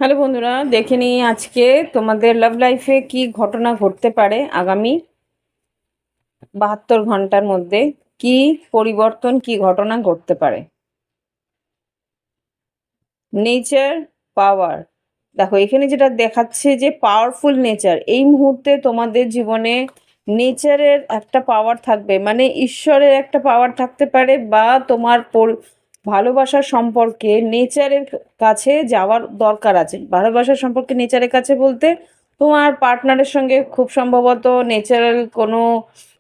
Hello বন্ধুরা, দেখে নিই আজকে তোমাদের লাভ লাইফে কি ঘটনা ঘটতে পারে আগামী 72 ঘন্টার মধ্যে। কি পরিবর্তন, কি ঘটনা ঘটতে পারে। নেচার পাওয়ার, দেখো এখানে যেটা দেখাচ্ছে যে পাওয়ারফুল নেচার, এই মুহূর্তে তোমাদের জীবনে নেচারের একটা পাওয়ার থাকবে, মানে ঈশ্বরের একটা পাওয়ার থাকতে পারে, বা তোমার ভালোবাসার সম্পর্কে নেচারের কাছে যাওয়ার দরকার আছে। ভালোবাসার সম্পর্কে নেচারের কাছে বলতে তোমার পার্টনারের সঙ্গে খুব সম্ভবত নেচারাল কোনো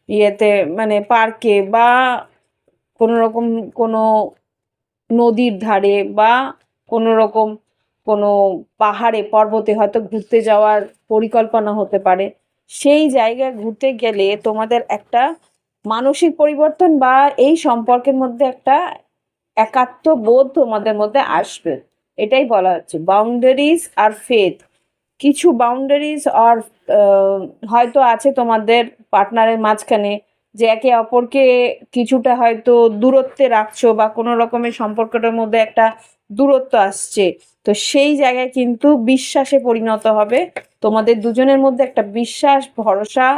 ইয়েতে, মানে পার্কে বা কোনো রকম কোনো নদীর ধারে বা কোনো রকম কোনো পাহাড়ে পর্বতে হয়তো ঘুরতে যাওয়ার পরিকল্পনা হতে পারে। সেই জায়গায় ঘুরতে গেলে তোমাদের একটা মানসিক পরিবর্তন বা এই সম্পর্কের মধ্যে একটা একাত্ম বোধ তোমাদের মধ্যে আসবে, এটাই বলা হচ্ছে। বাউন্ডারিজ আর ফেথ, কিছু বাউন্ডারিজ আর হয়তো আছে তোমাদের পার্টনারের মাঝখানে, যে একে অপরকে কিছুটা হয়তো দূরত্বে রাখছো বা কোনো রকমের সম্পর্কটার মধ্যে একটা দূরত্ব আসছে। তো সেই জায়গায় কিন্তু বিশ্বাসে পরিণত হবে, তোমাদের দুজনের মধ্যে একটা বিশ্বাস ভরসা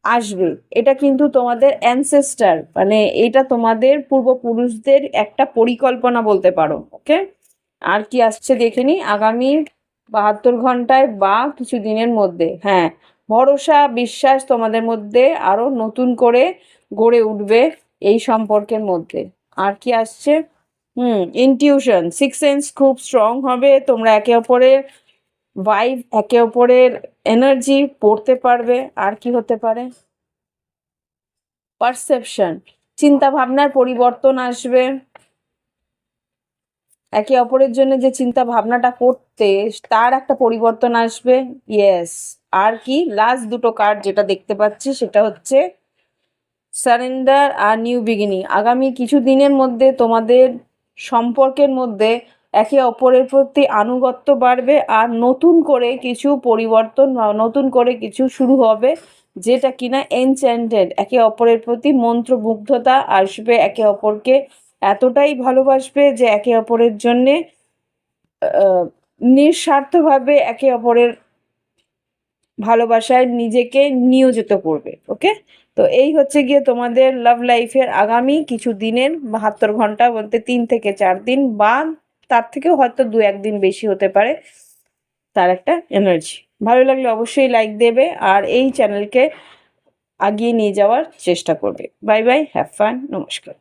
আসবে। এটা কিন্তু তোমাদের অ্যানসেস্টার, মানে এটা তোমাদের পূর্বপুরুষদের একটা পরিকল্পনা বলতে পারো। ওকে, আর কি আসছে দেখে নি আগামী 72 ঘন্টায় বা কিছু দিনের মধ্যে। হ্যাঁ, ভরসা বিশ্বাস তোমাদের মধ্যে আরো নতুন করে গড়ে উঠবে এই সম্পর্কের মধ্যে। আর কি আসছে, ইনটিউশন, সিক্স সেন্স খুব স্ট্রং হবে, তোমরা একে অপরের ভাইব, একে অপরের এনার্জি পড়তে পারবে। আর কি হতে পারে, পারসেপশন, চিন্তা ভাবনার পরিবর্তন আসবে, একে অপরের জন্য যে চিন্তা ভাবনাটা করতে তার একটা পরিবর্তন আসবে। ইয়েস, আর কি লাস্ট দুটো কার্ড যেটা দেখতে পাচ্ছি সেটা হচ্ছে সারেন্ডার আর নিউ বিগিনিং। আগামী কিছু দিনের মধ্যে তোমাদের সম্পর্কের মধ্যে একে অপরের প্রতি আনুগত্য বাড়বে, আর নতুন করে কিছু পরিবর্তন বা নতুন করে কিছু শুরু হবে, যেটা কিনা এনচ্যান্টেড। একে অপরের প্রতি মন্ত্রমুগ্ধতা আসবে, একে অপরকে এতটাই ভালোবাসবে যে একে অপরের জন্যে নিঃস্বার্থভাবে একে অপরের ভালোবাসায় নিজেকে নিয়োজিত করবে। ওকে, তো এই হচ্ছে গিয়ে তোমাদের লাভ লাইফের আগামী কিছু দিনের 72 ঘন্টা, বলতে 3 থেকে 4 দিন বা তার থেকেও হয়তো 2-1 দিন বেশি হতে পারে, তার একটা এনার্জি। ভালো লাগলে অবশ্যই লাইক দেবে আর এই চ্যানেলকে আগিয়ে নিয়ে যাওয়ার চেষ্টা করবে। বাই বাই, হ্যাভ ফান, নমস্কার।